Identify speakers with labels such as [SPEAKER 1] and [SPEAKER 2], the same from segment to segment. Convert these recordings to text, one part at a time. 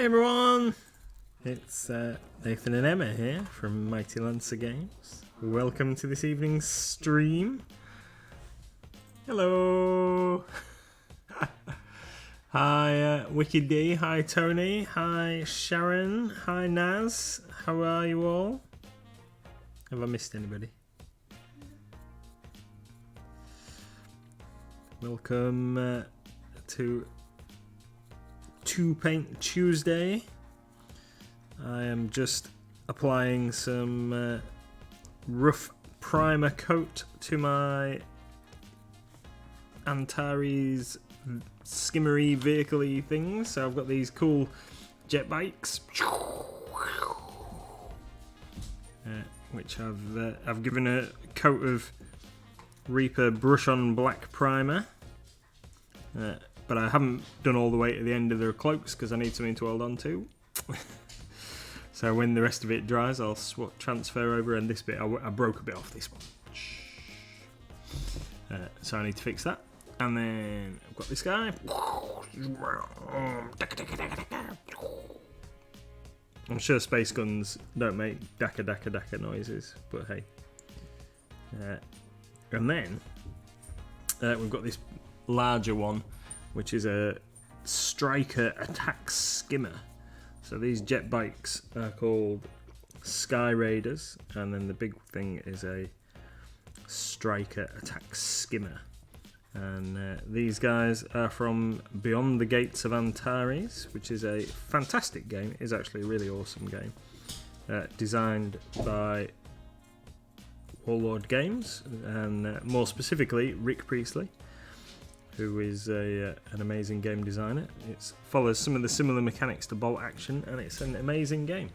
[SPEAKER 1] everyone, it's Nathan and Emma here from Mighty Lancer Games. Welcome to this evening's stream. Hello. Hi Wicked D, hi Tony, hi Sharon, hi Naz, how are you all? Have I missed anybody? Welcome to Two Paint Tuesday. I am just applying some rough primer coat to my Antares skimmery vehicle-y things. So I've got these cool jet bikes, which I've given a coat of Reaper brush on black primer. But I haven't done all the way to the end of the cloaks because I need something to hold on to. So when the rest of it dries, I'll transfer over, and this bit, I broke a bit off this one. So I need to fix that. And then I've got this guy. I'm sure space guns don't make dakka dakka dakka noises, but hey. And then we've got this larger one, which is a Striker Attack Skimmer. So these jet bikes are called Skyriders, and then the big thing is a Striker Attack Skimmer. And these guys are from Beyond the Gates of Antares, which is a fantastic game. It is actually a really awesome game. Designed by Warlord Games, and more specifically Rick Priestley, who is an amazing game designer. It follows some of the similar mechanics to Bolt Action, and it's an amazing game.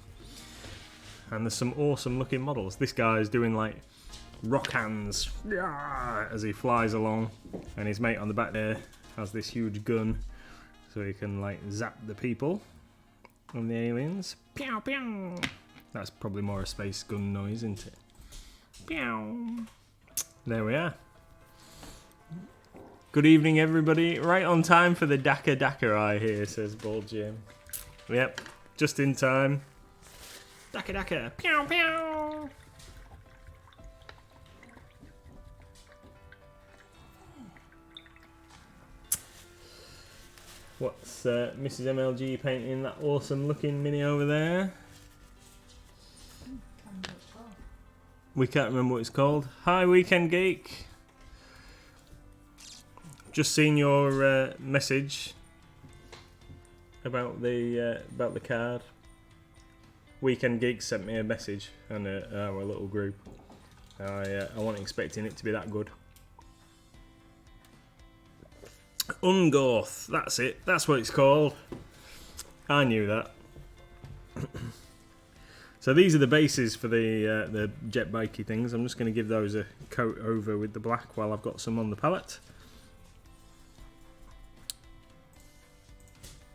[SPEAKER 1] And there's some awesome looking models. This guy is doing like rock hands as he flies along, and his mate on the back there has this huge gun, so he can like zap the people and the aliens. Pew pew. That's probably more a space gun noise, isn't it? Pew. There we are. Good evening, everybody. Right on time for the Dakka Dakka I hear, says Bald Jim. Yep, just in time. Dakka Dakka. Pew pew. What's Mrs. MLG painting that awesome looking mini over there? We can't remember what it's called. Hi, Weekend Geek. Just seen your message about the card. Weekend Geek sent me a message on our little group. I wasn't expecting it to be that good. Ungorth, that's it. That's what it's called. I knew that. So these are the bases for the jet bikey things. I'm just going to give those a coat over with the black while I've got some on the palette.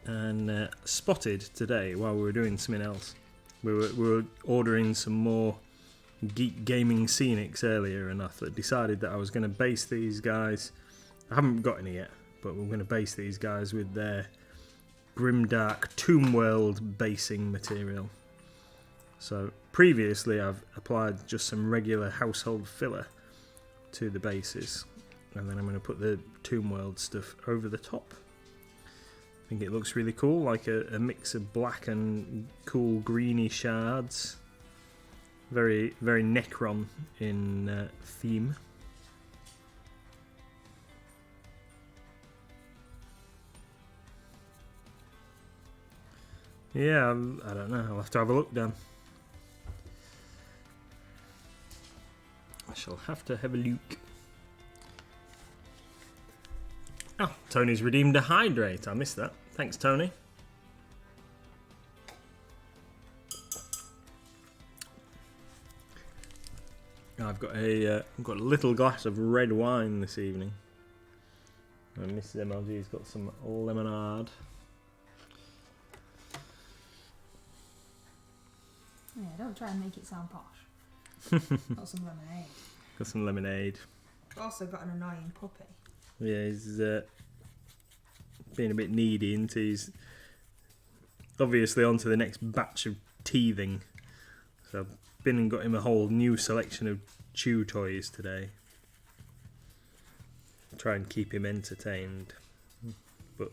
[SPEAKER 1] And spotted today while we were doing something else. We were ordering some more Geek Gaming Scenics earlier, and I decided that I was going to base these guys. I haven't got any yet, but we're going to base these guys with their Grimdark Tomb World basing material. So previously I've applied just some regular household filler to the bases, and then I'm going to put the Tomb World stuff over the top. I think it looks really cool, like a mix of black and cool greeny shards. Very, very Necron in theme. Yeah, I don't know. I'll have to have a look, Dan. I shall have to have a look. Oh, Tony's redeemed a hydrate. I missed that. Thanks, Tony. I've got a little glass of red wine this evening. And Mrs. MLG's got some lemonade.
[SPEAKER 2] Yeah, don't try and make it sound posh. Got some lemonade.
[SPEAKER 1] Got some lemonade.
[SPEAKER 2] Also got an annoying puppy.
[SPEAKER 1] Yeah, he's being a bit needy, and he's obviously on to the next batch of teething. So I've been and got him a whole new selection of chew toys today. Try and keep him entertained. But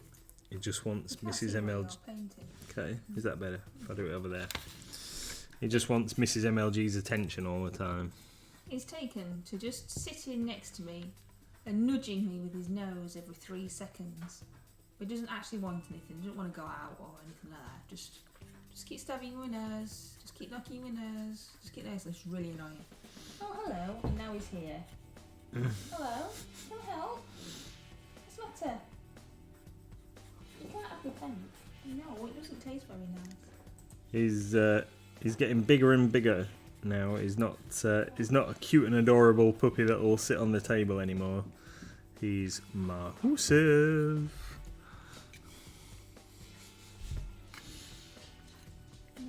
[SPEAKER 1] he just wants Mrs. MLG. Okay, is that better? If I do it over there. He just wants Mrs. MLG's attention all the time.
[SPEAKER 2] He's taken to just sitting next to me and nudging me with his nose every 3 seconds. But he doesn't actually want anything. He doesn't want to go out or anything like that. Just keep stabbing you with nose. Just keep knocking you with nose. Just keep nose. It's really annoying. Oh, hello. And now he's here. Hello. Can I help? It's not a... You can't have the pink. No, it doesn't taste very nice.
[SPEAKER 1] He's getting bigger and bigger now. He's not a cute and adorable puppy that will sit on the table anymore. He's massive.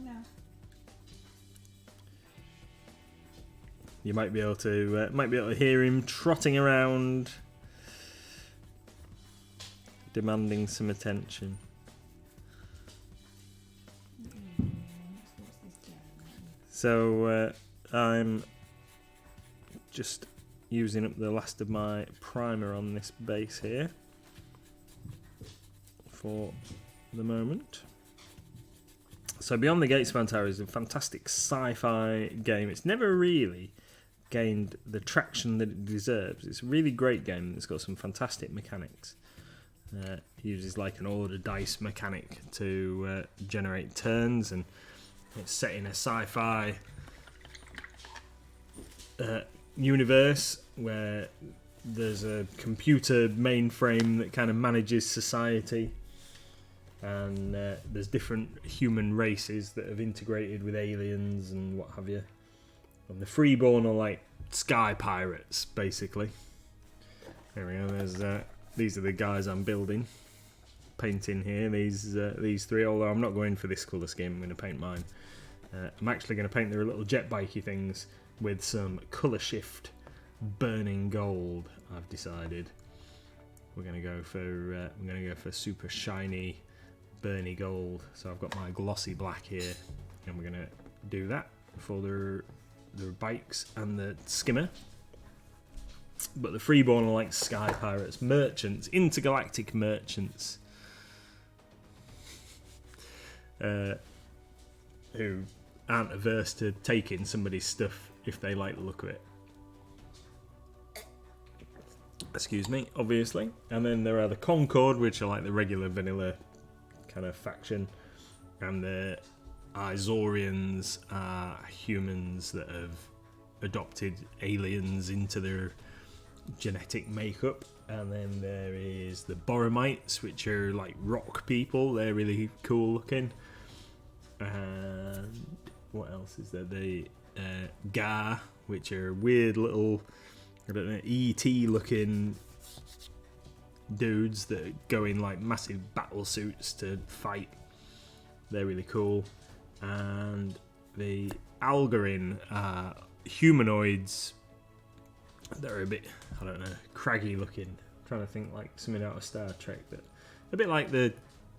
[SPEAKER 2] No.
[SPEAKER 1] You might be able to hear him trotting around, demanding some attention. So I'm just using up the last of my primer on this base here for the moment. So Beyond the Gates of Antares is a fantastic sci-fi game. It's never really gained the traction that it deserves. It's a really great game. It's got some fantastic mechanics. It uses like an order dice mechanic to generate turns, and it's set in a sci-fi universe where there's a computer mainframe that kind of manages society, and there's different human races that have integrated with aliens and what have you. And the Freeborn are like sky pirates, basically. There we go. These are the guys I'm building, painting here. These three. Although I'm not going for this colour scheme, I'm going to paint mine. I'm actually going to paint their little jet bikey things with some colour shift burning gold. I've decided we're going to go for super shiny burny gold. So I've got my glossy black here, and we're going to do that for their bikes and the skimmer. But the Freeborn are like sky pirates, merchants, intergalactic merchants, who aren't averse to taking somebody's stuff if they like the look of it. Excuse me, obviously. And then there are the Concord, which are like the regular vanilla kind of faction. And the Izorians are humans that have adopted aliens into their genetic makeup. And then there is the Boromites, which are like rock people. They're really cool looking. And what else is there? The Gar, which are weird little, I don't know, ET looking dudes that go in like massive battle suits to fight. They're really cool. And the Algarin are humanoids that are a bit, I don't know, craggy looking. I'm trying to think like something out of Star Trek, but a bit like the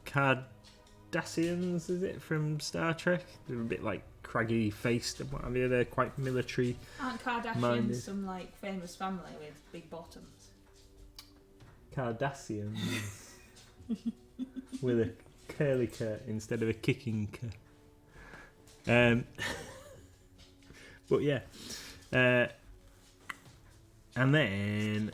[SPEAKER 1] Cardassians, is it, from Star Trek? They're a bit like craggy faced and what have you. They're quite military.
[SPEAKER 2] Aren't Kardashians some like famous family with big bottoms?
[SPEAKER 1] Cardassians with a curly cur instead of a kicking cur. But yeah. And then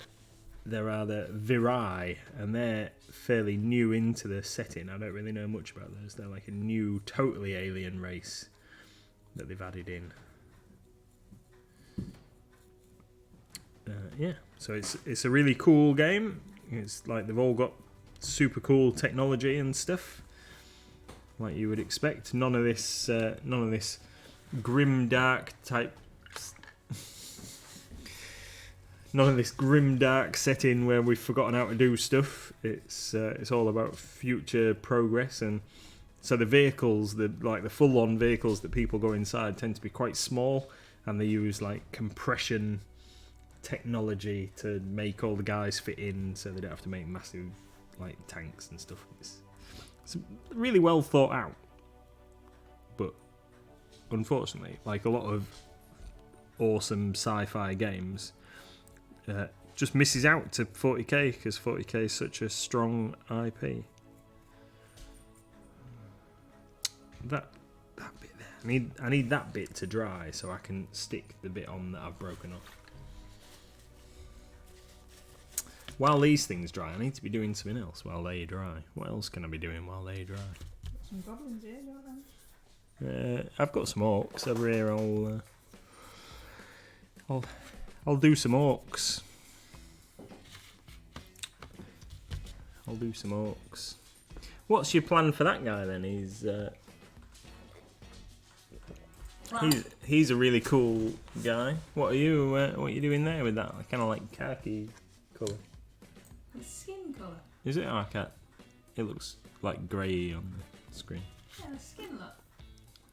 [SPEAKER 1] there are the Virai, and they're fairly new into the setting. I don't really know much about those. They're like a new, totally alien race that they've added in. Yeah, so it's a really cool game. It's like they've all got super cool technology and stuff, like you would expect. None of this grim dark type. None of this grim dark setting where we've forgotten how to do stuff. It's all about future progress, and so the vehicles, the full-on vehicles that people go inside, tend to be quite small, and they use like compression technology to make all the guys fit in, so they don't have to make massive like tanks and stuff. It's really well thought out. but unfortunately, like a lot of awesome sci-fi games, just misses out to 40k because 40k is such a strong IP. That bit there, I need that bit to dry so I can stick the bit on that I've broken off. While these things dry, I need to be doing something else while they dry. What else can I be doing while they dry?
[SPEAKER 2] Got some goblins here, don't I?
[SPEAKER 1] I've got some orcs over here. I'll do some orcs. I'll do some orcs. What's your plan for that guy then? He's a really cool guy. What are you doing there with that? Kind of like khaki colour.
[SPEAKER 2] It's skin colour.
[SPEAKER 1] Is it? Oh, I can't. It looks like grey on the screen.
[SPEAKER 2] Yeah, the skin look.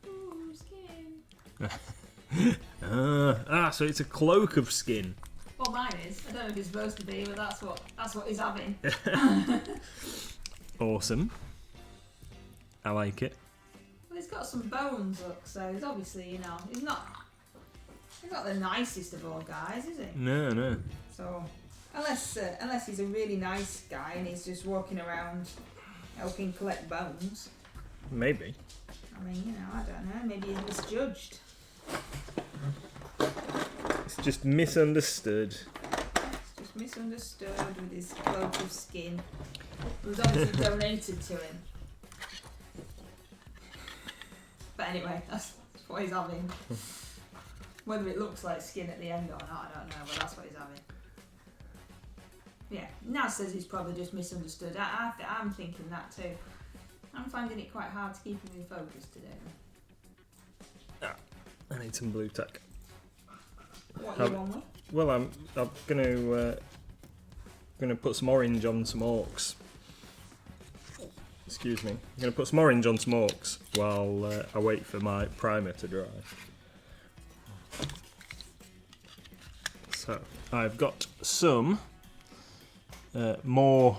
[SPEAKER 2] Ooh, skin.
[SPEAKER 1] So it's a cloak of skin.
[SPEAKER 2] Well, mine is. I don't know if it's supposed to be, but that's what he's having.
[SPEAKER 1] Awesome. I like it.
[SPEAKER 2] Well, he's got some bones, look. So he's obviously, he's not the nicest of all guys, is he?
[SPEAKER 1] No.
[SPEAKER 2] So unless he's a really nice guy and he's just walking around helping collect bones.
[SPEAKER 1] Maybe.
[SPEAKER 2] I mean, I don't know. Maybe he's misjudged.
[SPEAKER 1] It's just misunderstood.
[SPEAKER 2] It's just misunderstood with his cloak of skin. It was obviously donated to him. But anyway, that's what he's having. Whether it looks like skin at the end or not, I don't know, but that's what he's having. Yeah, Naz says he's probably just misunderstood. I'm thinking that too. I'm finding it quite hard to keep him in focus today.
[SPEAKER 1] I need some blue tack.
[SPEAKER 2] What you want with?
[SPEAKER 1] Well, I'm gonna put some orange on some orcs. Excuse me. I'm gonna put some orange on some orcs while I wait for my primer to dry. So I've got some more.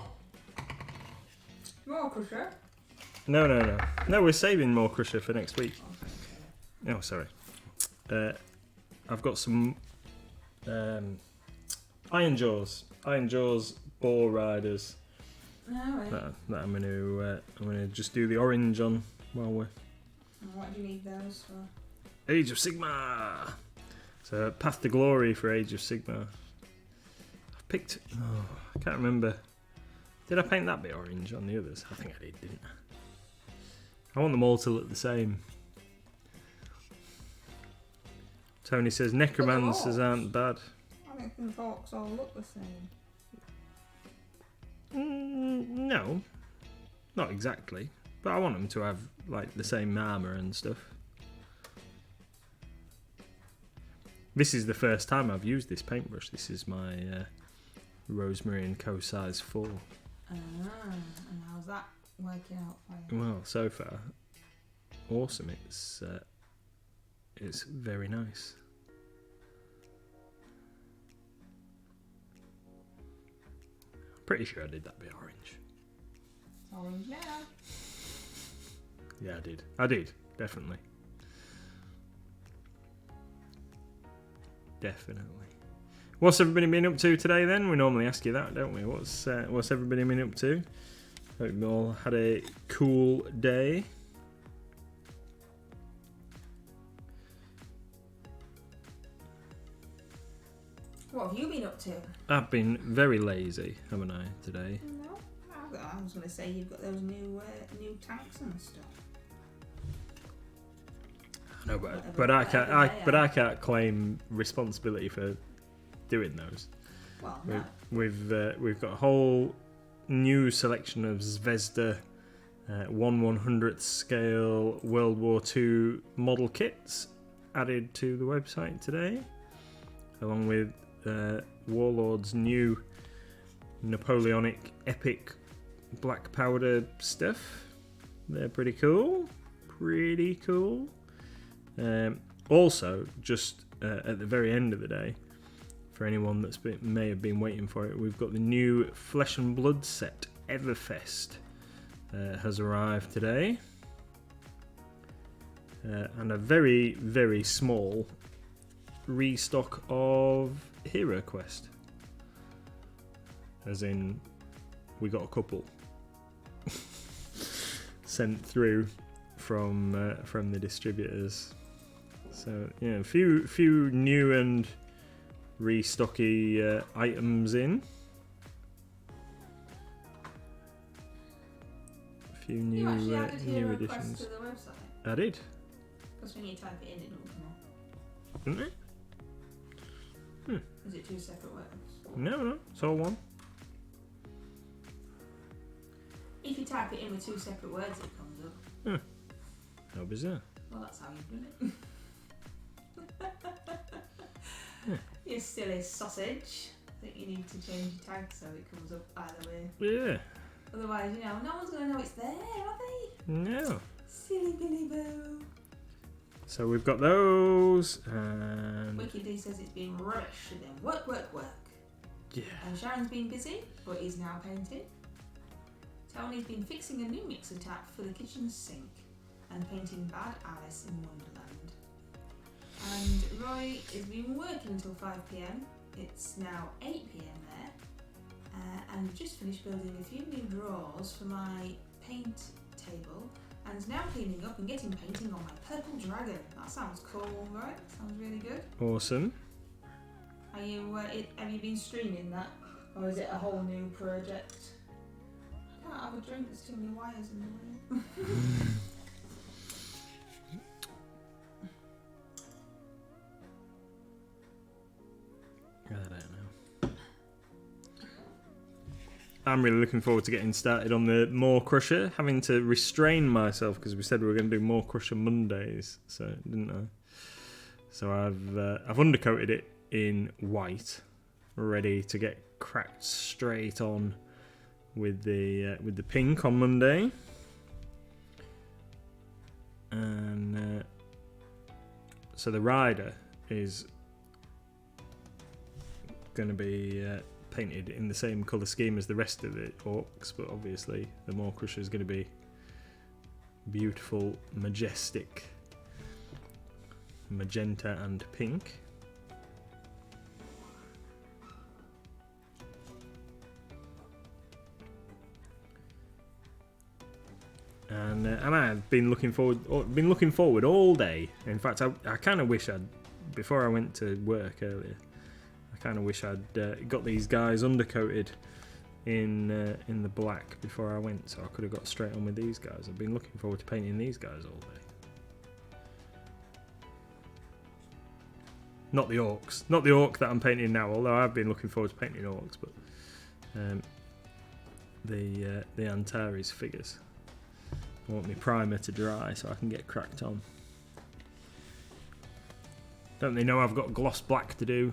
[SPEAKER 2] More crusher?
[SPEAKER 1] No. We're saving more crusher for next week. Oh, sorry. I've got some iron jaws boar riders.
[SPEAKER 2] Alright.
[SPEAKER 1] That I'm gonna just do the orange on while we're.
[SPEAKER 2] And what do you need those for?
[SPEAKER 1] Age of Sigma. So Path to Glory for Age of Sigma. I picked. Oh, I can't remember. Did I paint that bit orange on the others? I think I did, didn't I? I want them all to look the same. Tony says necromancers aren't bad.
[SPEAKER 2] I think the orcs all look the same.
[SPEAKER 1] No, not exactly. But I want them to have like the same armor and stuff. This is the first time I've used this paintbrush. This is my Rosemary & Co. size 4.
[SPEAKER 2] And how's that working out for you?
[SPEAKER 1] Well, so far, awesome. It's very nice. Pretty sure I did that bit orange.
[SPEAKER 2] It's orange now.
[SPEAKER 1] Yeah, I did. Definitely. What's everybody been up to today then? We normally ask you that, don't we? What's everybody been up to? Hope you all had a cool day.
[SPEAKER 2] What have you been up to?
[SPEAKER 1] I've been very lazy, haven't I, today?
[SPEAKER 2] No, I was going to say you've got those new tanks and stuff.
[SPEAKER 1] No, but I can't claim responsibility for doing those.
[SPEAKER 2] Well, no.
[SPEAKER 1] We've got a whole new selection of Zvezda 1/100th scale World War II model kits added to the website today, along with Warlord's new Napoleonic epic black powder stuff. They're pretty cool. Also, just at the very end of the day, for anyone that's may have been waiting for it, we've got the new Flesh and Blood set, Everfest, has arrived today. and a very, very small restock of Hero Quest. As in, we got a couple sent through from the distributors. So yeah, a few new and restocky items in. A few new
[SPEAKER 2] You actually added
[SPEAKER 1] new
[SPEAKER 2] Hero
[SPEAKER 1] additions.
[SPEAKER 2] Quest to the website.
[SPEAKER 1] I did,
[SPEAKER 2] Because when you type it in, it will come up.
[SPEAKER 1] didn't it?
[SPEAKER 2] Is it two separate words?
[SPEAKER 1] No, it's all one.
[SPEAKER 2] If you type it in with two separate words, it comes up.
[SPEAKER 1] How bizarre.
[SPEAKER 2] Well, that's how you do it. You silly sausage. I think you need to change your tag so it comes up either way.
[SPEAKER 1] Yeah.
[SPEAKER 2] Otherwise, no one's going to know it's there, are they?
[SPEAKER 1] No.
[SPEAKER 2] Silly Billy Boo.
[SPEAKER 1] So we've got those, and
[SPEAKER 2] Wiki D says it's been rushed and then work.
[SPEAKER 1] yeah.
[SPEAKER 2] And Sharon's been busy, but is now painting. Tony's been fixing a new mixer tap for the kitchen sink and painting Bad Alice in Wonderland. And Roy has been working until 5 PM. It's now 8 PM there. And we've just finished building a few new drawers for my paint table and is now cleaning up and getting painting on my purple dragon. That sounds cool, right? Sounds really good.
[SPEAKER 1] Awesome.
[SPEAKER 2] Are you? Have you been streaming that, or is it a whole new project? I can't have a drink. There's too many wires in the way.
[SPEAKER 1] I don't know. I'm really looking forward to getting started on the More Crusher, having to restrain myself because we said we were going to do More Crusher Mondays, so didn't I? So I've undercoated it in white, ready to get cracked straight on with the pink on Monday, and so the rider is going to be painted in the same colour scheme as the rest of the orcs, but obviously the More Crusher is going to be beautiful, majestic magenta and pink. And I've been looking forward all day. In fact, I kind of wish before I went to work earlier, I kind of wish I'd got these guys undercoated in the black before I went, so I could have got straight on with these guys. I've been looking forward to painting these guys all day. Not the orcs, not the orc that I'm painting now. Although I've been looking forward to painting orcs, but the Antares figures. I want my primer to dry so I can get cracked on. Don't they know I've got gloss black to do?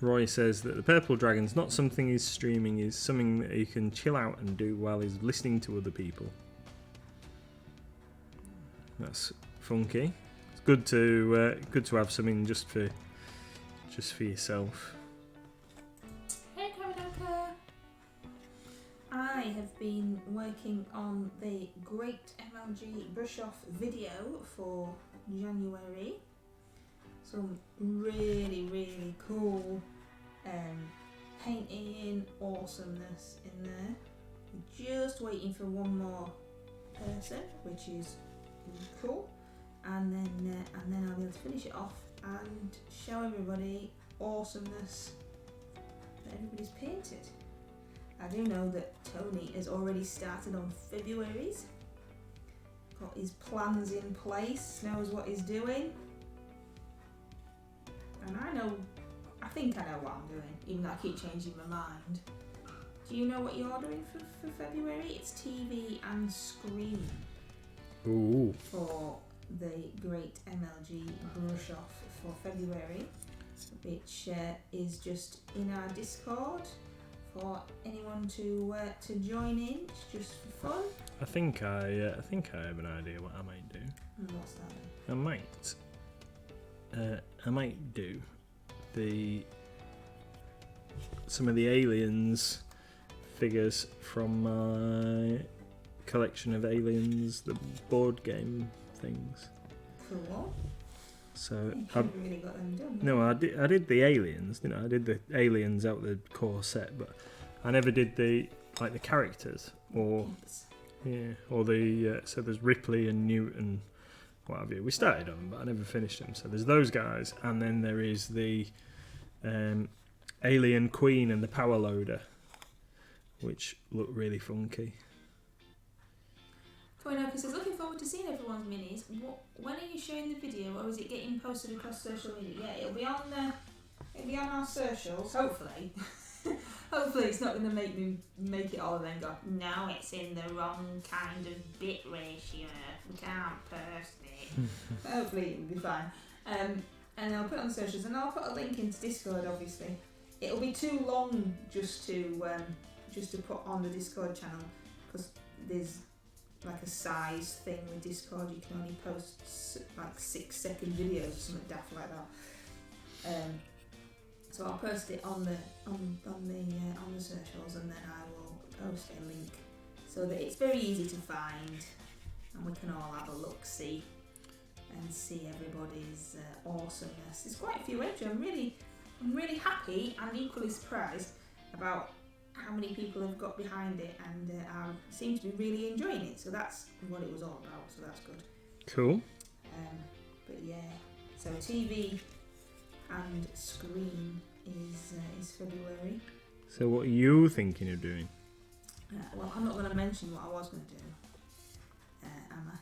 [SPEAKER 1] Roy says that the purple dragon's not something he's streaming, is something that he can chill out and do while he's listening to other people. That's funky. It's good to have something just for yourself.
[SPEAKER 2] Hey, Karadoka! I have been working on the Great MLG Brush Off video for January. Some really, really cool painting awesomeness in there. We're just waiting for one more person, which is cool, and then I'll be able to finish it off and show everybody awesomeness that everybody's painted. I do know that Tony has already started on February's, got his plans in place, knows what he's doing, and I think I know what I'm doing, even though I keep changing my mind. Do you know what you're doing for February? It's TV and screen.
[SPEAKER 1] Ooh.
[SPEAKER 2] For the Great MLG Brush Off for February, which is just in our Discord for anyone to join in. It's just for fun.
[SPEAKER 1] I think I have an idea what I might do.
[SPEAKER 2] And what's that then?
[SPEAKER 1] I might do some of the aliens figures from my collection of Aliens, the board game things.
[SPEAKER 2] Cool.
[SPEAKER 1] So
[SPEAKER 2] You haven't really got them done.
[SPEAKER 1] no, I did the Aliens. You know, I did the Aliens out the core set, but I never did the characters or the so there's Ripley and Newt and what have you. We started on them, but I never finished them. So there's those guys, and then there is the Alien Queen and the Power Loader, which look really funky.
[SPEAKER 2] Toynaka says, looking forward to seeing everyone's minis. When are you showing the video, or is it getting posted across social media? Yeah, it'll be on our socials. Hopefully, hopefully it's not going to make it all and then go. No, it's in the wrong kind of bit ratio. We can't post it. Hopefully it'll be fine. And I'll put it on the socials, and I'll put a link into Discord. Obviously, it'll be too long just to put on the Discord channel because there's like a size thing with Discord. You can only post like 6-second videos or something daft like that. So I'll post it on the socials, and then I will post a link so that it's very easy to find, and we can all have a look see and see everybody's awesomeness. There's quite a few entries. I'm really happy and equally surprised about how many people have got behind it and seem to be really enjoying it. So that's what it was all about. So that's good.
[SPEAKER 1] Cool.
[SPEAKER 2] But yeah, so TV and screen is February.
[SPEAKER 1] So what are you thinking of doing?
[SPEAKER 2] Well, I'm not going to mention what I was going to do, am I?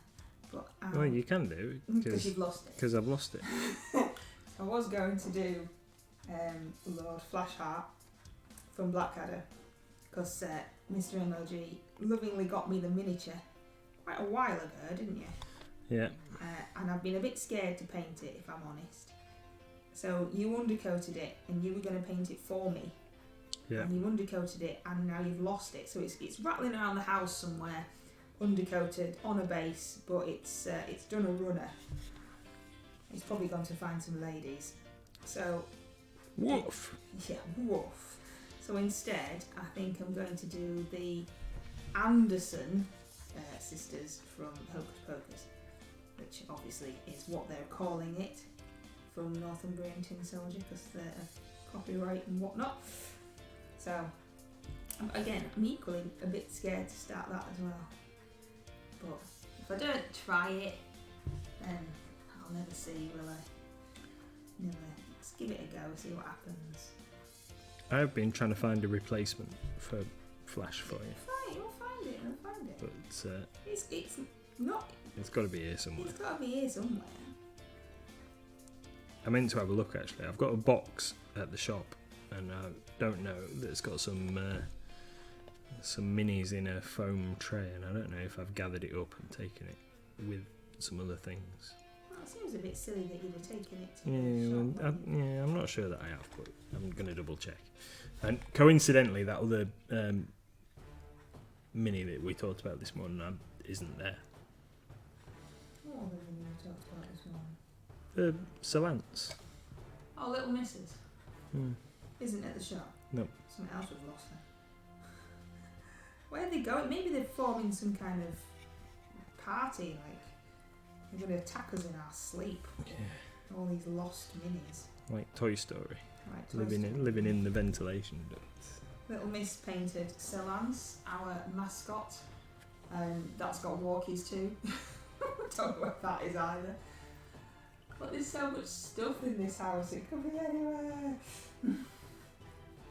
[SPEAKER 2] But
[SPEAKER 1] Well, you can do
[SPEAKER 2] because you've lost it.
[SPEAKER 1] Because I've lost it.
[SPEAKER 2] I was going to do Lord Flashheart from Blackadder because Mr. MLG lovingly got me the miniature quite a while ago, didn't you?
[SPEAKER 1] Yeah.
[SPEAKER 2] And I've been a bit scared to paint it, if I'm honest. So you undercoated it, and you were going to paint it for me.
[SPEAKER 1] Yeah.
[SPEAKER 2] And you undercoated it, and now you've lost it. So it's rattling around the house somewhere, undercoated on a base, but it's done a runner. It's probably gone to find some ladies. So
[SPEAKER 1] Woof.
[SPEAKER 2] yeah, woof. So instead, I think I'm going to do the Anderson sisters from Hocus Pocus, which obviously is what they're calling it from Northumbrian Tin Soldier because they're copyright and whatnot. So again, I'm equally a bit scared to start that as well. But if I don't try it, then I'll never see, will I? Never. Let's give it a go, see what happens.
[SPEAKER 1] I've been trying to find a replacement for Flash for you.
[SPEAKER 2] Fine, we'll find it.
[SPEAKER 1] But
[SPEAKER 2] It's not.
[SPEAKER 1] it's got to be here somewhere.
[SPEAKER 2] It's got to be here somewhere.
[SPEAKER 1] I meant to have a look actually. I've got a box at the shop, and I don't know that it's got some minis in a foam tray, and I don't know if I've gathered it up and taken it with some other things.
[SPEAKER 2] Well, it seems a bit silly that you'd have taken it to
[SPEAKER 1] Yeah,
[SPEAKER 2] the shop.
[SPEAKER 1] I'm not sure that I have, but I'm going to double check. And coincidentally, that other mini that we talked about this morning isn't there.
[SPEAKER 2] What other than you talked about this morning?
[SPEAKER 1] The Savants.
[SPEAKER 2] Oh, Little Misses.
[SPEAKER 1] Hmm.
[SPEAKER 2] Isn't at the shop.
[SPEAKER 1] No.
[SPEAKER 2] Something else was lost there. Where are they going? Maybe they're forming some kind of party, like they're going to attack us in our sleep.
[SPEAKER 1] Yeah.
[SPEAKER 2] All these lost minis.
[SPEAKER 1] Like Toy Story.
[SPEAKER 2] Right,
[SPEAKER 1] Living in the ventilation ducts.
[SPEAKER 2] Little Miss painted Selance, our mascot. That's got walkies too. Don't know what that is either. But there's so much stuff in this house, it could be anywhere.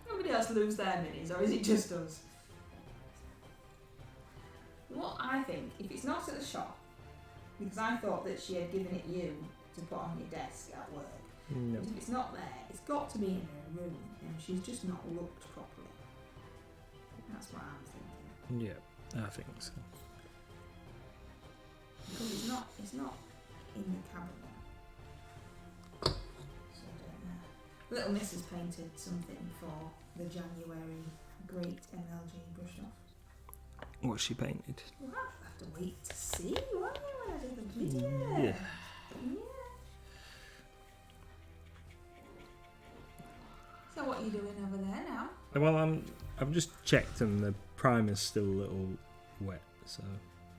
[SPEAKER 2] Nobody else lose their minis, or is it just us? What I think, if it's not at the shop, because I thought that she had given it you to put on your desk at work,
[SPEAKER 1] No.
[SPEAKER 2] if it's not there, it's got to be in her room, and she's just not looked properly. That's what I'm thinking.
[SPEAKER 1] Yeah, I think so.
[SPEAKER 2] Because it's not in the cabinet. So I don't know. Little Miss has painted something for the January Great MLG brush off.
[SPEAKER 1] What's she painted?
[SPEAKER 2] We'll have to wait to see, won't we, when I do the video?
[SPEAKER 1] Yeah.
[SPEAKER 2] Yeah. So what are you doing over there now?
[SPEAKER 1] Well, I've just checked and the primer's still a little wet, so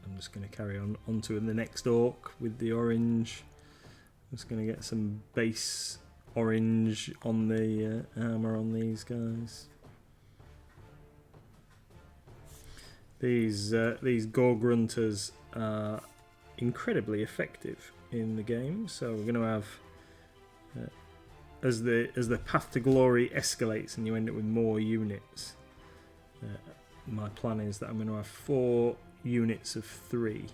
[SPEAKER 1] I'm just going to carry on onto the next orc with the orange. I'm just going to get some base orange on the armour on these guys. These gore grunters are incredibly effective in the game, so we're going to have as the path to glory escalates and you end up with more units. My plan is that I'm going to have 4 units of 3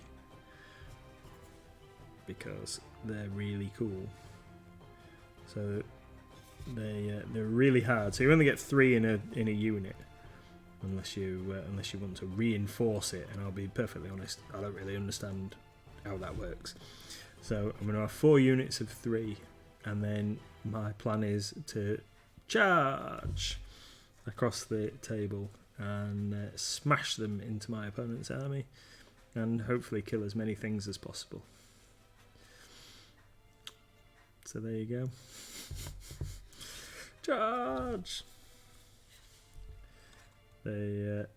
[SPEAKER 1] because they're really cool. So they're really hard. So you only get 3 in a unit. Unless you want to reinforce it, and I'll be perfectly honest, I don't really understand how that works. So I'm going to have 4 units of 3, and then my plan is to charge across the table and smash them into my opponent's army, and hopefully kill as many things as possible. So there you go. Charge! They're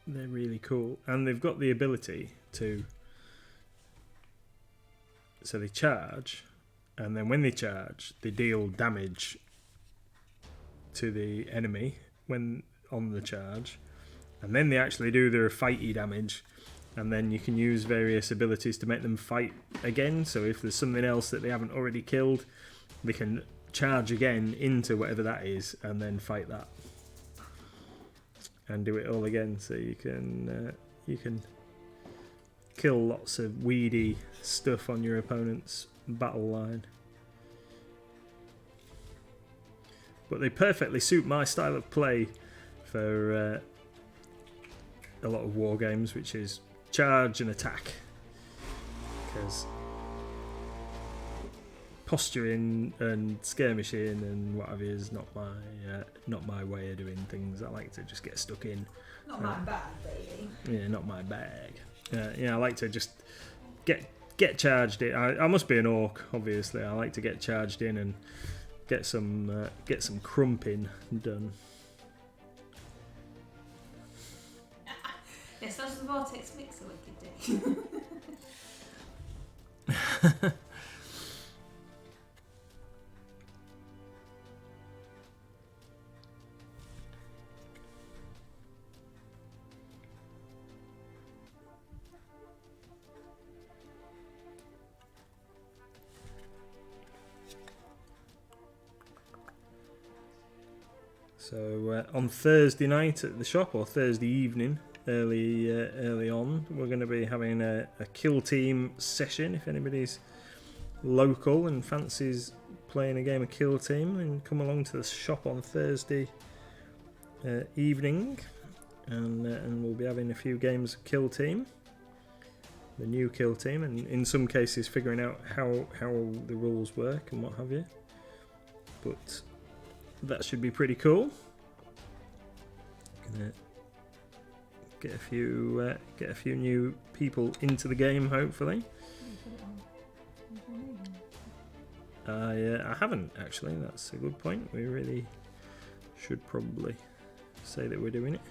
[SPEAKER 1] really cool, and they've got the ability to. So they charge, and then when they charge, they deal damage to the enemy when on the charge, and then they actually do their fighty damage, and then you can use various abilities to make them fight again. So if there's something else that they haven't already killed, they can charge again into whatever that is and then fight that and do it all again. So you can kill lots of weedy stuff on your opponent's battle line, but they perfectly suit my style of play for a lot of war games, which is charge and attack, because posturing and skirmishing and what have you is not my way of doing things. I like to just get stuck in.
[SPEAKER 2] Not my bag, baby.
[SPEAKER 1] Yeah, not my bag. I like to just get charged in. I must be an orc, obviously. I like to get charged in and get some crumping done.
[SPEAKER 2] Yes, that's the Vortex Mixer wicked day.
[SPEAKER 1] So on Thursday night at the shop, or Thursday evening, early on, we're going to be having a kill team session. If anybody's local and fancies playing a game of kill team, then come along to the shop on Thursday evening, and we'll be having a few games of kill team, the new kill team, and in some cases figuring out how the rules work and what have you. But that should be pretty cool. Gonna get a few new people into the game, hopefully. I haven't actually. That's a good point. We really should probably say that we're doing it.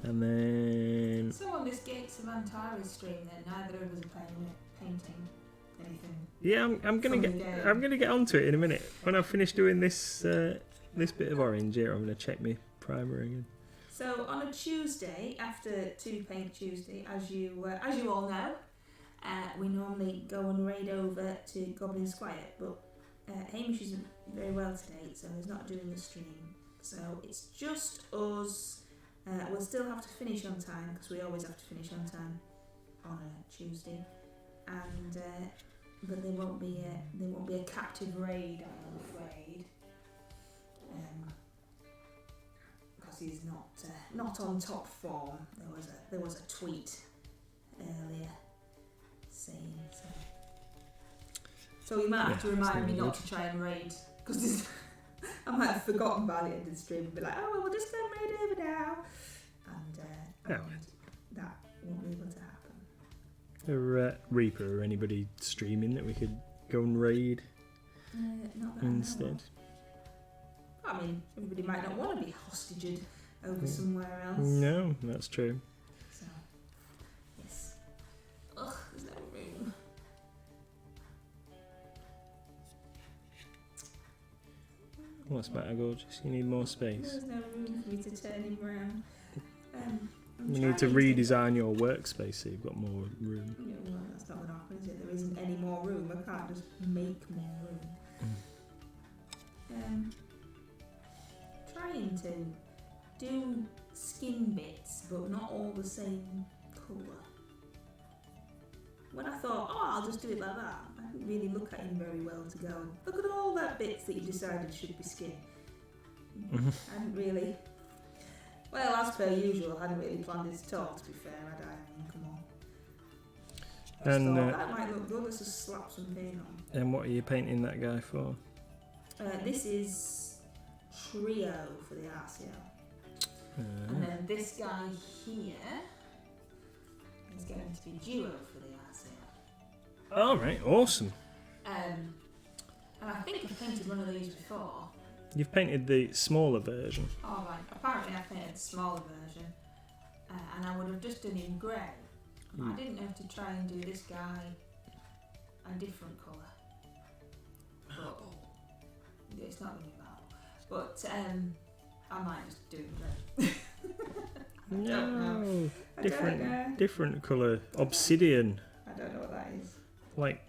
[SPEAKER 1] And then.
[SPEAKER 2] So on this Gates of Antares stream, then neither of us are painting anything.
[SPEAKER 1] Yeah, I'm gonna get onto it in a minute. When I finish doing this bit of orange here, I'm gonna check my primer again.
[SPEAKER 2] So on a Tuesday, after 2 Paint Tuesday, as you all know, we normally go and raid over to Goblin Squire, but Hamish isn't very well today, so he's not doing the stream. So it's just us. We'll still have to finish on time, because we always have to finish on time on a Tuesday, and but there won't be a captive raid, I'm afraid, because he's not on top form. There was a tweet earlier saying so you might have to remind me not to try and raid, because I might have forgotten by the end of the stream and be like, oh well, we'll just go and raid over now, and that won't be able to happen.
[SPEAKER 1] a Reaper or anybody streaming that we could go and raid
[SPEAKER 2] Not that I know
[SPEAKER 1] instead?
[SPEAKER 2] of. I mean, everybody might not want to be hostaged over somewhere else.
[SPEAKER 1] No, that's true.
[SPEAKER 2] So, yes. Ugh, there's no room.
[SPEAKER 1] What's the matter, Gorgeous? You need more space.
[SPEAKER 2] There's no room for me to turn him around. I'm
[SPEAKER 1] We need to
[SPEAKER 2] trying
[SPEAKER 1] redesign your workspace so you've got more room.
[SPEAKER 2] Yeah, well, that's not going to happen, is it? There isn't any more room. I can't just make more room. Trying to do skin bits, but not all the same colour. When I thought, I'll just do it like that, I didn't really look at him very well to go, look at all that bits that you decided should be skin. I hadn't really... Well, as per usual, I hadn't really planned this talk, to be fair, had I? I mean, come on.
[SPEAKER 1] And
[SPEAKER 2] So that might look good, let's just slap some paint on.
[SPEAKER 1] and what are you painting that guy for?
[SPEAKER 2] This is Trio for the RCL. And then this guy here is going to be Duo for the RCL.
[SPEAKER 1] All right, awesome.
[SPEAKER 2] And I think I've painted one of these before.
[SPEAKER 1] You've painted the smaller version.
[SPEAKER 2] Oh, right. Apparently I painted the smaller version. And I would have just done in grey. I didn't have to try and do this guy a different colour. But it's not going to be that. But I might just do red.
[SPEAKER 1] No,
[SPEAKER 2] I don't know.
[SPEAKER 1] different colour. Obsidian,
[SPEAKER 2] I don't know what that is.
[SPEAKER 1] like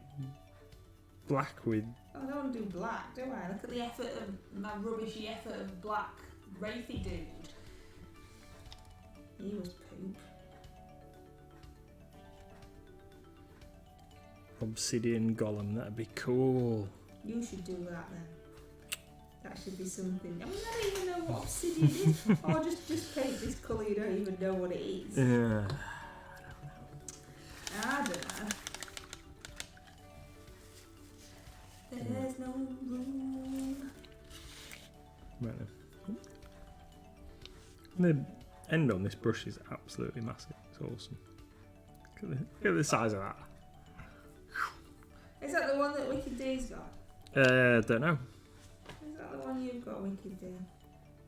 [SPEAKER 1] black with.
[SPEAKER 2] I don't want to do black, do I? Look at the effort of my rubbishy effort of black wraithy dude. He was poop.
[SPEAKER 1] Obsidian golem, that'd be cool.
[SPEAKER 2] You should do that then. That should be something. I mean, I don't even know what obsidian is. Or just paint this colour, you don't even know what it is.
[SPEAKER 1] Yeah.
[SPEAKER 2] I don't know. There's no room.
[SPEAKER 1] Right then. The end on this brush is absolutely massive. It's awesome. Look at the size of that.
[SPEAKER 2] Is that the one that Wicked D's got?
[SPEAKER 1] Don't know.
[SPEAKER 2] Is that the one you've got, Wicked D?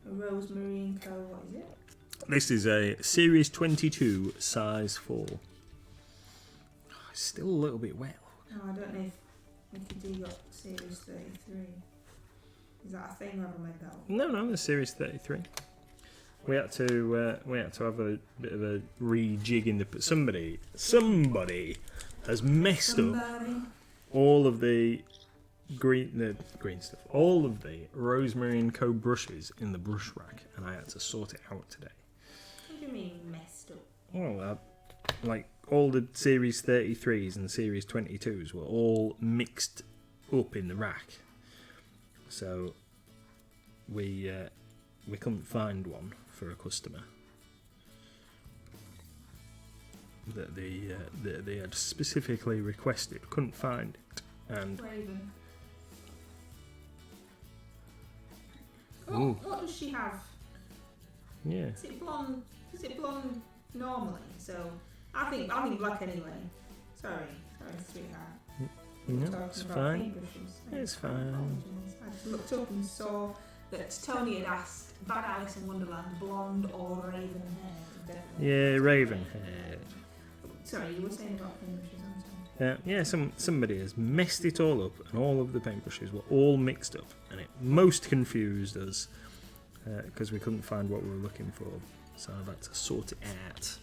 [SPEAKER 2] A Rosemary and Co. What is it?
[SPEAKER 1] This is a Series 22 size 4. It's still a little bit wet.
[SPEAKER 2] Oh, I don't know if Wicked D got Series 33. Is that a thing or have I made that up?
[SPEAKER 1] No, the Series 33. We had to have a bit of a rejig in the. Somebody has messed up all of the green stuff, all of the Rosemary and Co brushes in the brush rack, and I had to sort it out today.
[SPEAKER 2] What do you mean messed up?
[SPEAKER 1] Well, like all the Series 33s and Series 22s were all mixed up in the rack, so we couldn't find one for a customer that they had specifically requested. Couldn't find it, and
[SPEAKER 2] Raven.
[SPEAKER 1] Ooh.
[SPEAKER 2] What does she have?
[SPEAKER 1] yeah,
[SPEAKER 2] Is it blonde? Is it blonde normally? So I think black anyway. Sorry, sweetheart.
[SPEAKER 1] no,
[SPEAKER 2] Talking
[SPEAKER 1] it's
[SPEAKER 2] about
[SPEAKER 1] fine.
[SPEAKER 2] paintbrushes.
[SPEAKER 1] It's fine.
[SPEAKER 2] Apologies. I just looked up and saw that Tony had asked Bad Alice in Wonderland, blonde or raven hair. Definitely.
[SPEAKER 1] Yeah, raven hair.
[SPEAKER 2] Sorry, you were saying about paintbrushes, I'm sorry.
[SPEAKER 1] Yeah, somebody has messed it all up, and all of the paintbrushes were all mixed up, and it most confused us because we couldn't find what we were looking for. So I've had to sort it out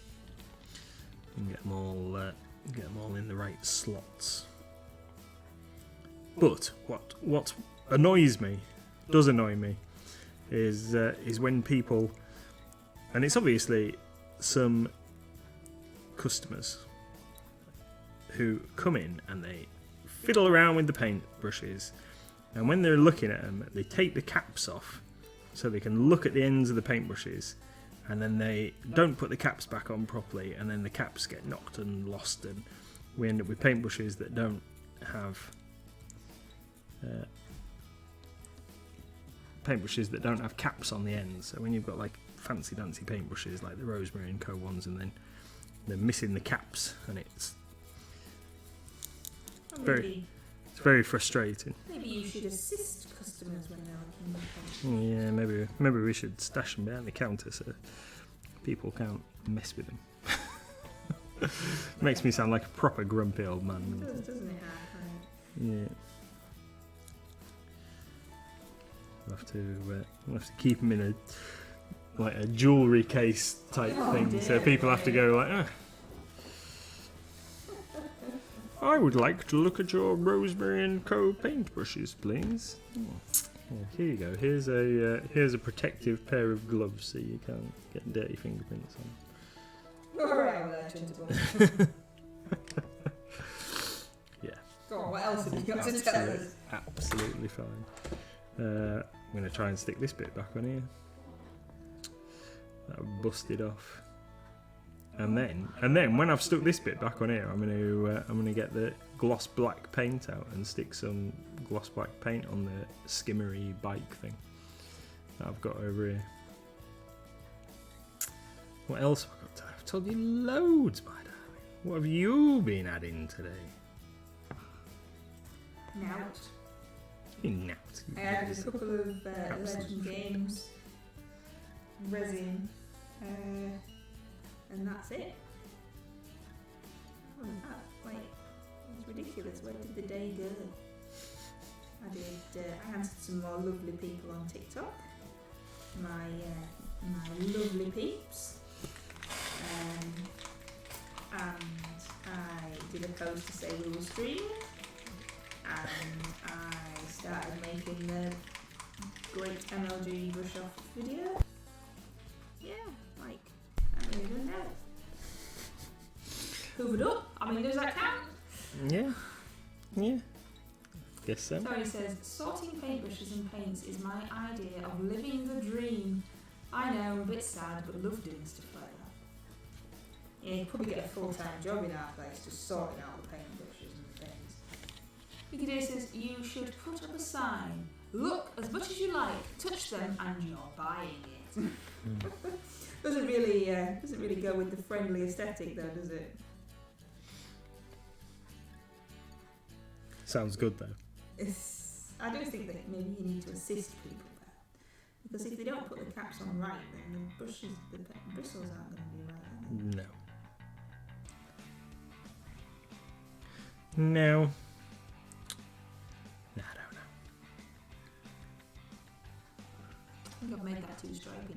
[SPEAKER 1] and get them all in the right slots. But what does annoy me, is when people, and it's obviously some customers who come in and they fiddle around with the paint brushes, and when they're looking at them, they take the caps off so they can look at the ends of the paintbrushes, and then they don't put the caps back on properly, and then the caps get knocked and lost, and we end up with paintbrushes that don't have caps on the ends. So when you've got like fancy dancy paintbrushes like the Rosemary and Co ones, and then they're missing the caps, and it's
[SPEAKER 2] Maybe,
[SPEAKER 1] it's very frustrating.
[SPEAKER 2] maybe you should assist customers when they're looking at
[SPEAKER 1] Yeah, maybe we should stash them behind the counter so people can't mess with them. Makes me sound like a proper grumpy old man.
[SPEAKER 2] It does, doesn't it?
[SPEAKER 1] Yeah. We'll have to keep them in a jewellery case type thing,
[SPEAKER 2] dear.
[SPEAKER 1] so people have to go like, I would like to look at your Rosemary and Co. paintbrushes, please. Yeah, here you go. Here's a protective pair of gloves so you can't get dirty fingerprints on.
[SPEAKER 2] Alright, well, that's gentle.
[SPEAKER 1] Yeah.
[SPEAKER 2] Go on, what else have you got to tell us?
[SPEAKER 1] Absolutely fine. I'm going to try and stick this bit back on here. That busted off. And then when I've stuck this bit back on here, I'm going to get the gloss black paint out and stick some gloss black paint on the skimmery bike thing that I've got over here. What else have I got to? I've told you loads, my darling. What have you been adding today?
[SPEAKER 2] Nout.
[SPEAKER 1] Nout.
[SPEAKER 2] I added a couple of Legend games, resin, and that's it. Oh, that, it's ridiculous. Where did the day go? I answered some more lovely people on TikTok. My lovely peeps. And I did a post to say we were streaming. And I started making the great MLG brush off video. Yeah, I really don't know. Hoovered up. Does that count?
[SPEAKER 1] Yeah. Guess so.
[SPEAKER 2] So he says, sorting paintbrushes and paints is my idea of living the dream. I know, I'm a bit sad, but love doing stuff like that. Yeah, you could probably get a full-time job in our place, just sorting out the paintbrushes and things. Wikiday says, you should put up a sign. Look as much as you like, touch them, and you're buying it. Doesn't really go with the friendly aesthetic though, does it?
[SPEAKER 1] Sounds good though.
[SPEAKER 2] I do think that maybe you need to assist people there. Because if they don't put the caps on right, then the bristles aren't going to be right, are they?
[SPEAKER 1] No. I don't know.
[SPEAKER 2] I think I've made that too stripy.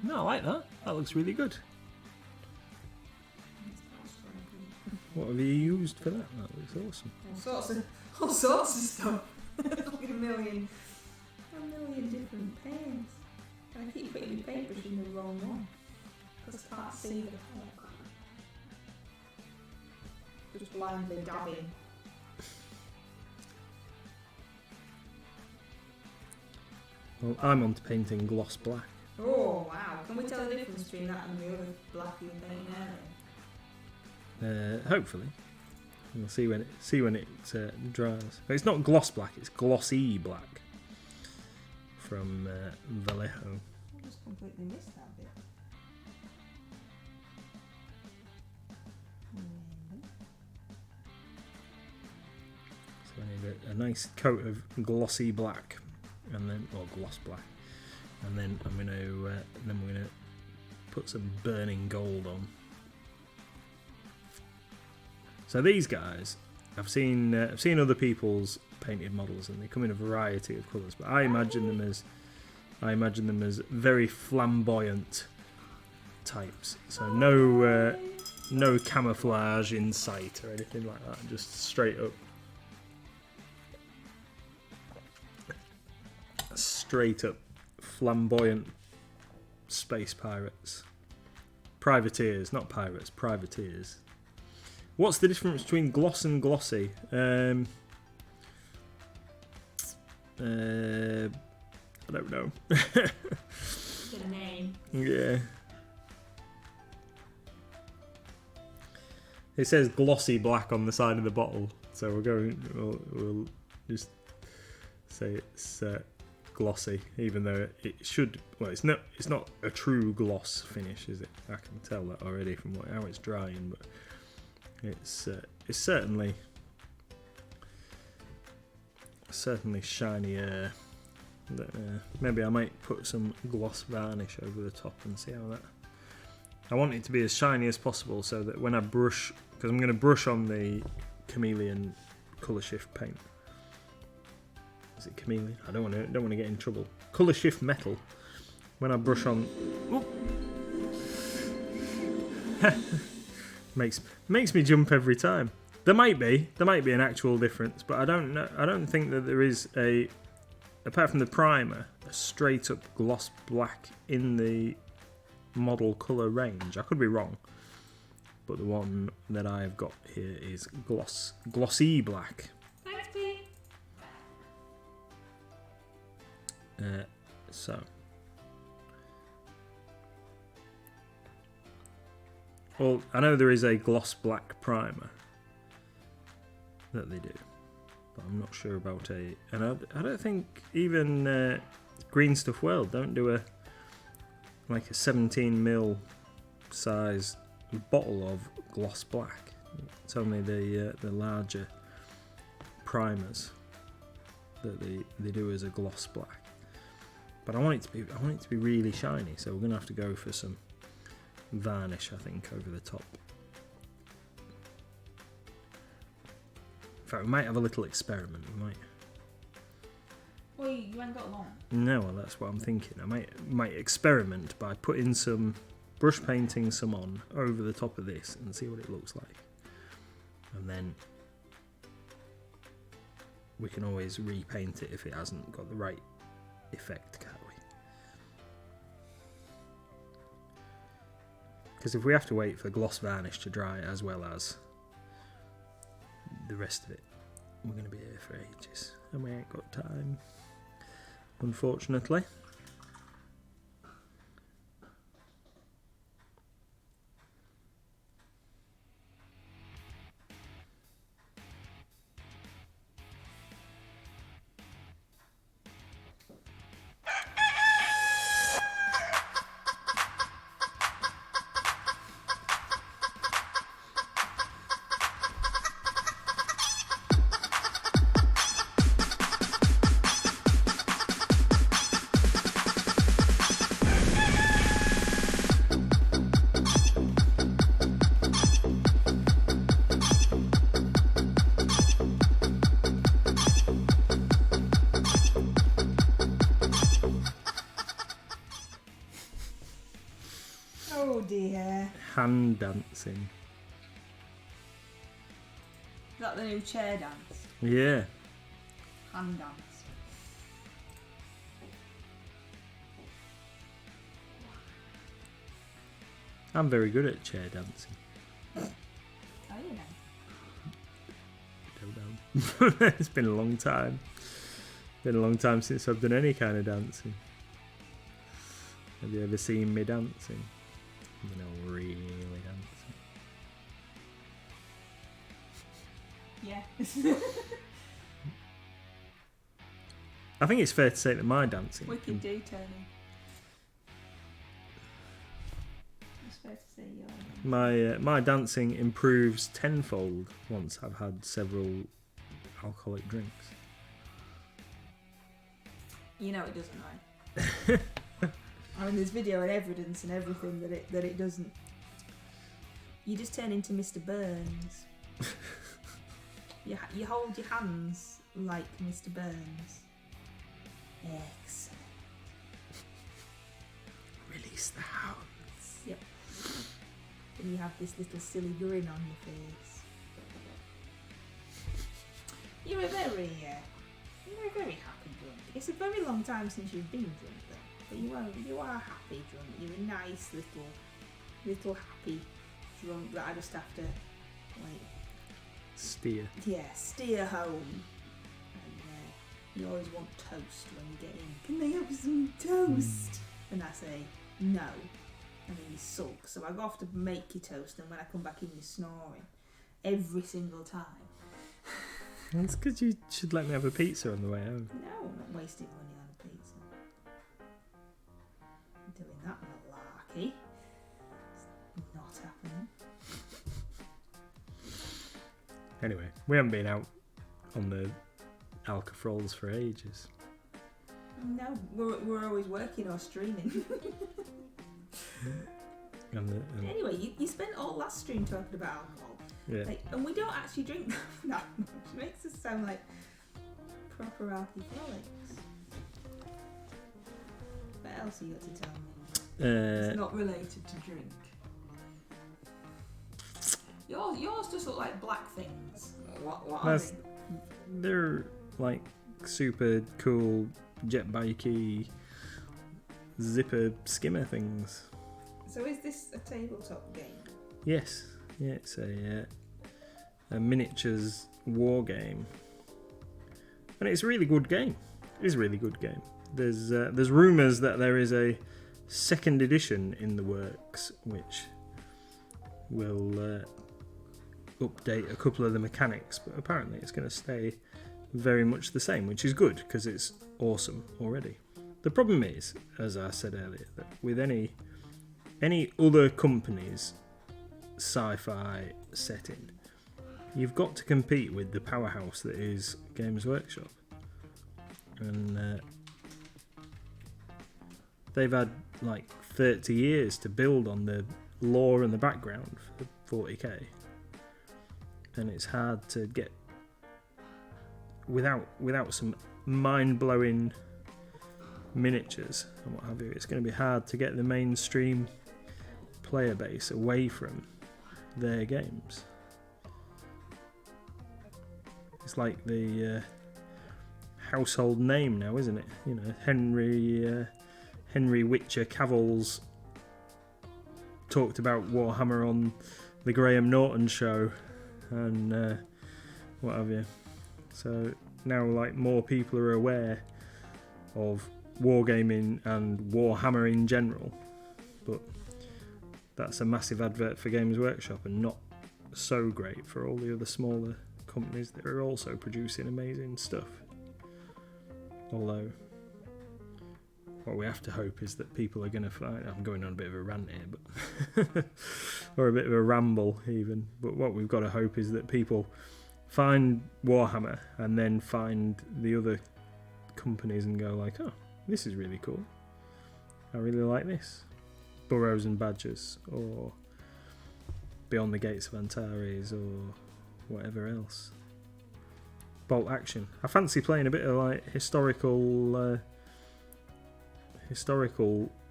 [SPEAKER 1] No, I like that. That looks really good.
[SPEAKER 2] It's not stripy.
[SPEAKER 1] What have you used for that? That looks awesome.
[SPEAKER 2] All sorts of stuff. Like a million different paints. And I keep putting the paintbrush in the wrong one. Because I can't see the paint. Just blindly dabbing.
[SPEAKER 1] Well, I'm on to painting gloss black.
[SPEAKER 2] Oh wow! Can we tell the difference between that and the other black you were painting earlier?
[SPEAKER 1] Hopefully. We'll see when it dries. It's not gloss black, it's glossy black from Vallejo.
[SPEAKER 2] I just completely missed that bit.
[SPEAKER 1] So I need a nice coat of glossy black, and then gloss black, and then we're gonna put some burning gold on. So these guys, I've seen other people's painted models, and they come in a variety of colours. But I imagine them as very flamboyant types. So no camouflage in sight or anything like that. Just straight up flamboyant space pirates, privateers, not pirates, privateers. What's the difference between gloss and glossy? I don't know.
[SPEAKER 2] The name.
[SPEAKER 1] Yeah. It says glossy black on the side of the bottle, so we'll just say it's glossy, even though it should. Well, it's not a true gloss finish, is it? I can tell that already from how it's drying, but It's certainly shinier. Maybe I might put some gloss varnish over the top and see how that. I want it to be as shiny as possible so that when I brush, because I'm going to brush on the chameleon colour shift paint. Is it chameleon? I don't want to get in trouble. Colour shift metal. When I brush on, makes me jump every time. There might be an actual difference, but I don't know. I don't think that there is apart from the primer, a straight up gloss black in the model colour range. I could be wrong, but the one that I've got here is glossy black.
[SPEAKER 2] Thanks, Pete.
[SPEAKER 1] Well, I know there is a gloss black primer that they do, but I'm not sure about and I don't think even Green Stuff World don't do a 17mm size bottle of gloss black. It's only the larger primers that they do as a gloss black. But I want it to be really shiny, so we're gonna have to go for some varnish, I think, over the top. In fact, we might have a little experiment. We might.
[SPEAKER 2] Well, you ain't got long.
[SPEAKER 1] No, well, that's what I'm thinking. I might experiment by putting some brush painting some on over the top of this and see what it looks like. And then we can always repaint it if it hasn't got the right effect, can't we? Because if we have to wait for gloss varnish to dry as well as the rest of it, we're going to be here for ages. And we ain't got time, unfortunately.
[SPEAKER 2] Oh dear.
[SPEAKER 1] Hand dancing.
[SPEAKER 2] Is that the new chair dance?
[SPEAKER 1] Yeah.
[SPEAKER 2] Hand dance.
[SPEAKER 1] I'm very good at chair dancing.
[SPEAKER 2] Oh, you know.
[SPEAKER 1] Don't know. It's been a long time. Been a long time since I've done any kind of dancing. Have you ever seen me dancing? You know, really dancing.
[SPEAKER 2] Yeah.
[SPEAKER 1] I think it's fair to say that my dancing.
[SPEAKER 2] Wicked detailing. It's fair to say
[SPEAKER 1] My dancing improves tenfold once I've had several alcoholic drinks.
[SPEAKER 2] You know it doesn't, right? I mean, there's video and evidence and everything that it doesn't. You just turn into Mr. Burns. You hold your hands like Mr. Burns. Excellent.
[SPEAKER 1] Release the hounds.
[SPEAKER 2] Yep. And you have this little silly grin on your face. You're a very happy drunk. It's a very long time since you've been drunk, though. But you are happy drunk. You're a nice little happy drunk that I just have to
[SPEAKER 1] steer
[SPEAKER 2] home. And you always want toast when you get in. Can they have some toast? And I say no, and then you sulk. So I go off to make you toast, and when I come back in, you're snoring every single time.
[SPEAKER 1] It's because you should let me have a pizza on the way home.
[SPEAKER 2] No, I'm not wasting money on a pizza. I'm doing that malarkey. It's not happening.
[SPEAKER 1] Anyway, we haven't been out on the Alcafrols for ages.
[SPEAKER 2] No, we're always working or streaming. Anyway, you spent all last stream talking about alcohol.
[SPEAKER 1] Yeah.
[SPEAKER 2] And we don't actually drink that much. It makes us sound like proper alcoholics. What else have you got to tell me? It's not related to drink. Yours just look like black things. What are they?
[SPEAKER 1] They're like super cool jet bikey zipper skimmer things.
[SPEAKER 2] So is this a tabletop game?
[SPEAKER 1] Yes. Yeah, it's a miniatures war game. And it's a really good game. It is a really good game. There's rumours that there is a second edition in the works, which will update a couple of the mechanics, but apparently it's going to stay very much the same, which is good because it's awesome already. The problem is, as I said earlier, that with any other company's sci-fi setting, you've got to compete with the powerhouse that is Games Workshop, and they've had like 30 years to build on the lore and the background for 40k, and it's hard to get without some mind-blowing miniatures and what have you. It's going to be hard to get the mainstream player base away from their games. It's like the household name now, isn't it? You know, Henry Witcher Cavill's talked about Warhammer on the Graham Norton show and what have you. So now, like, more people are aware of wargaming and Warhammer in general, but that's a massive advert for Games Workshop and not so great for all the other smaller companies that are also producing amazing stuff. Although what we have to hope is that people are going to find, I'm going on a bit of a rant here, but or a bit of a ramble even, but what we've got to hope is that people find Warhammer and then find the other companies and go like, oh, this is really cool, I really like this. Burrows and Badgers, or Beyond the Gates of Antares, or whatever else. Bolt Action. I fancy playing a bit of like historical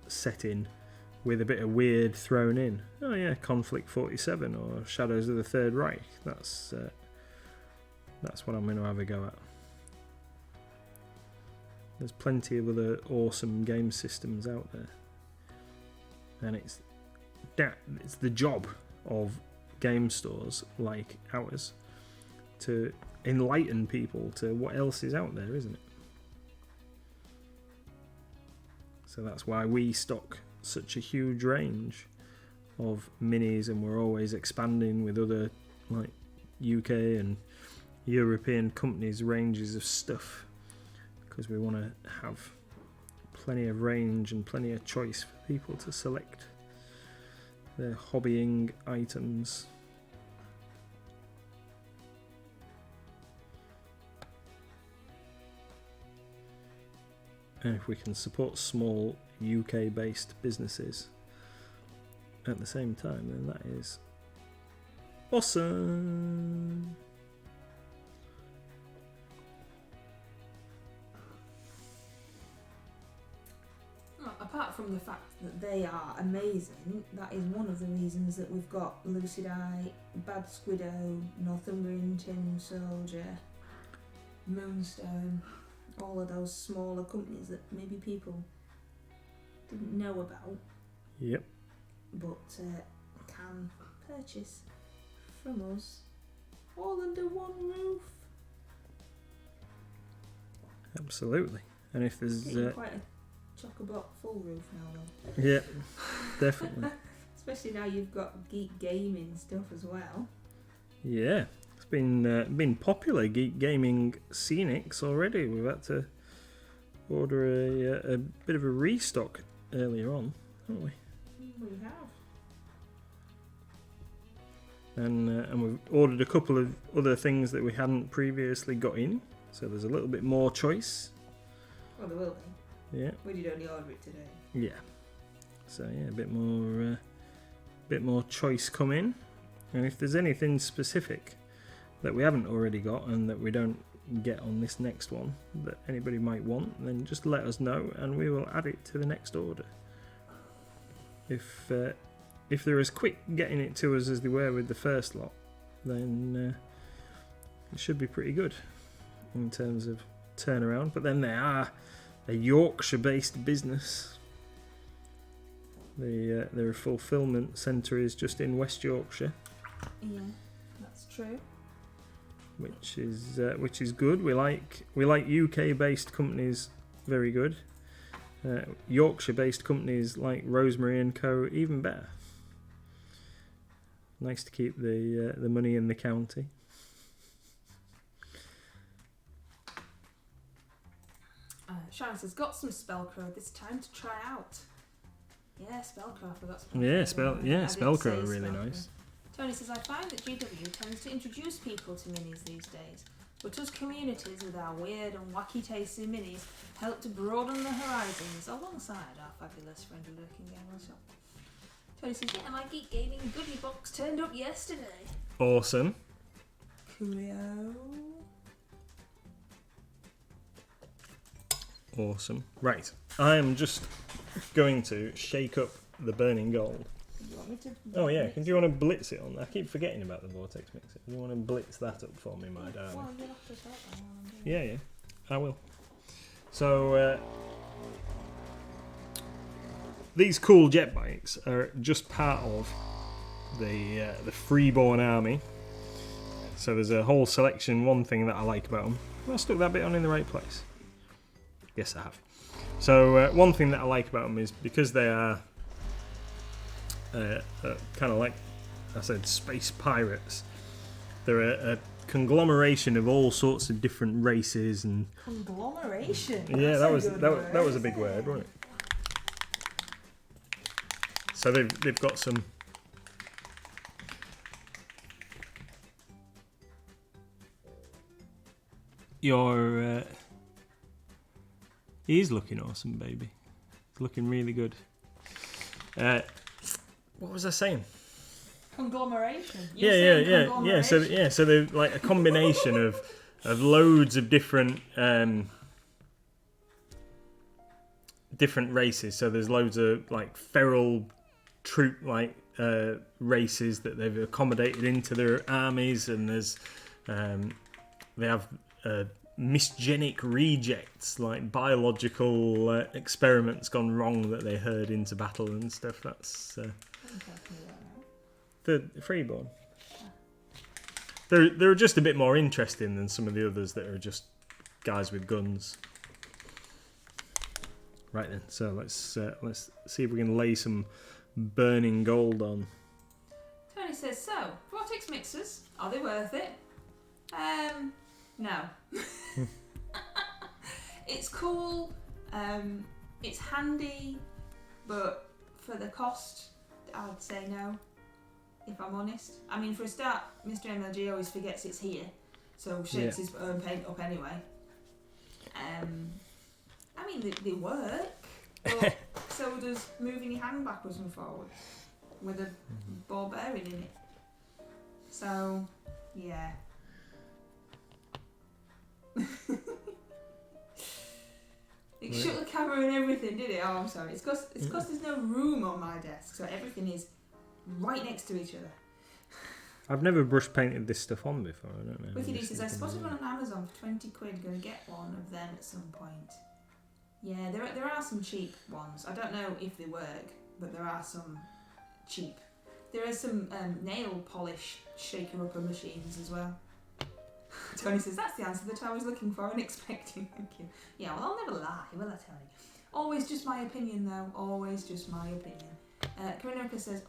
[SPEAKER 1] setting with a bit of weird thrown in. Oh yeah, Conflict 47 or Shadows of the Third Reich. That's what I'm going to have a go at. There's plenty of other awesome game systems out there, and it's the job of game stores like ours to enlighten people to what else is out there, isn't it? So that's why we stock such a huge range of minis, and we're always expanding with other like UK and European companies' ranges of stuff, because we want to have plenty of range and plenty of choice for people to select their hobbying items. And if we can support small UK based businesses at the same time, then that is awesome.
[SPEAKER 2] Apart from the fact that they are amazing, that is one of the reasons that we've got Lucid Eye, Bad Squiddo, Northumbrian Tin Soldier, Moonstone, all of those smaller companies that maybe people didn't know about.
[SPEAKER 1] Yep.
[SPEAKER 2] But can purchase from us all under one roof.
[SPEAKER 1] Absolutely. And if there's
[SPEAKER 2] quite a chock-a-block full roof now, though.
[SPEAKER 1] yeah, definitely.
[SPEAKER 2] Especially now you've got geek gaming stuff as well.
[SPEAKER 1] Yeah, it's been popular, geek gaming scenics already. We've had to order a bit of a restock earlier on, haven't we?
[SPEAKER 2] We have.
[SPEAKER 1] and we've ordered a couple of other things that we hadn't previously got in, so there's a little bit more choice.
[SPEAKER 2] Well, there will be.
[SPEAKER 1] Yeah.
[SPEAKER 2] We did only order it today.
[SPEAKER 1] Yeah. So yeah, a bit more choice come in, and if there's anything specific that we haven't already got and that we don't get on this next one that anybody might want, then just let us know and we will add it to the next order. If they're as quick getting it to us as they were with the first lot, then it should be pretty good in terms of turnaround. But then they are a Yorkshire-based business. Their fulfilment centre is just in West Yorkshire.
[SPEAKER 2] Yeah, that's true.
[SPEAKER 1] Which is good. We like UK-based companies very good. Yorkshire-based companies like Rosemary and Co. even better. Nice to keep the money in the county.
[SPEAKER 2] Sharon says, got some Spellcrow this time to try out. Yeah, Spellcrow, I forgot Spellcrow.
[SPEAKER 1] Spellcrow are really nice.
[SPEAKER 2] Tony says, I find that GW tends to introduce people to minis these days, but us communities with our weird and wacky tastes in minis help to broaden the horizons alongside our fabulous friendly lurking game shop. Tony says, yeah, my Geek Gaming goodie box turned up yesterday.
[SPEAKER 1] Awesome.
[SPEAKER 2] Coolio.
[SPEAKER 1] Awesome. Right, I am just going to shake up the burning gold.
[SPEAKER 2] You want me to?
[SPEAKER 1] Oh yeah, do you want to blitz it on? I keep forgetting about the vortex mixer. Do you want to blitz that up for me, my darling?
[SPEAKER 2] Well, you'll have to start that while I'm doing it.
[SPEAKER 1] Yeah, I will. So these cool jet bikes are just part of the Freeborn army. So there's a whole selection. One thing that I like about them. Well, I stuck that bit on in the right place. Yes, I have. So one thing that I like about them is because they are kind of like I said, space pirates. They're a conglomeration of all sorts of different races and
[SPEAKER 2] conglomeration.
[SPEAKER 1] Yeah, that was a big word, wasn't it? So they've got some. He's looking awesome, baby. He's looking really good. What was I saying?
[SPEAKER 2] Conglomeration.
[SPEAKER 1] Yeah. So they're like a combination of loads of different different races. So there's loads of like feral troop races that they've accommodated into their armies, and there's they have misgenic rejects, like biological experiments gone wrong that they herd into battle and stuff. That's the Freeborn. They're just a bit more interesting than some of the others that are just guys with guns. Right then, so let's see if we can lay some burning gold on.
[SPEAKER 2] Tony says, so, vortex mixers, are they worth it? No. It's cool, it's handy, but for the cost, I'd say no, if I'm honest. I mean, for a start, Mr. MLG always forgets it's here, so shakes his own paint up anyway. I mean, they work, but so does moving your hand backwards and forwards with a ball bearing in it. So, yeah. It shut the camera and everything, did it? Oh, I'm sorry. It's because there's no room on my desk, so everything is right next to each other.
[SPEAKER 1] I've never brush painted this stuff on before. I don't know.
[SPEAKER 2] Wicked says, I spotted one on Amazon for 20 quid. Going to get one of them at some point. Yeah, there are some cheap ones. I don't know if they work, but there are some cheap. There are some nail polish shaker-upper machines as well. Tony says, that's the answer that I was looking for and expecting. Thank you. Yeah, well, I'll never lie, will I, Tony? Always just my opinion, though. Always just my opinion. Corinne says,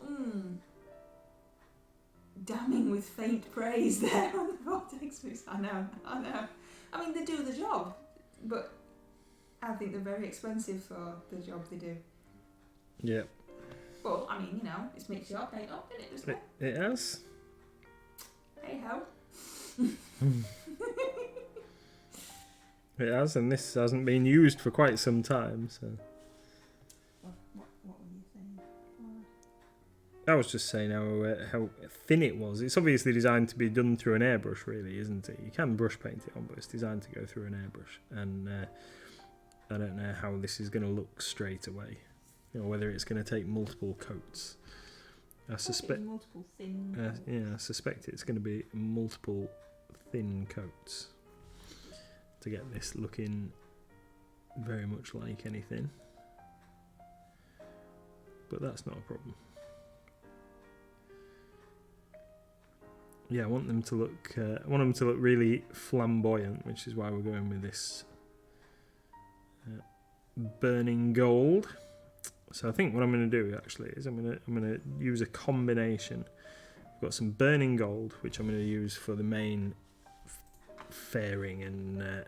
[SPEAKER 2] damning with faint praise there on the vortex mix. I know. I mean, they do the job, but I think they're very expensive for the job they do.
[SPEAKER 1] Yeah.
[SPEAKER 2] But, I mean, it's mixed your paint up, isn't it?
[SPEAKER 1] It has.
[SPEAKER 2] Hey ho.
[SPEAKER 1] It has, and this hasn't been used for quite some time, so.
[SPEAKER 2] What were you saying?
[SPEAKER 1] I was just saying how thin it was. It's obviously designed to be done through an airbrush, really, isn't it? You can brush paint it on, but it's designed to go through an airbrush. And I don't know how this is going to look straight away. You know, whether it's going to take multiple coats. I suspect.
[SPEAKER 2] Multiple thin.
[SPEAKER 1] I suspect it's going to be multiple thin coats to get this looking very much like anything. But that's not a problem. Yeah, I want them to look. I want them to look really flamboyant, which is why we're going with this burning gold. So I think what I'm going to do actually is I'm going to use a combination. I've got some burning gold, which I'm going to use for the main fairing and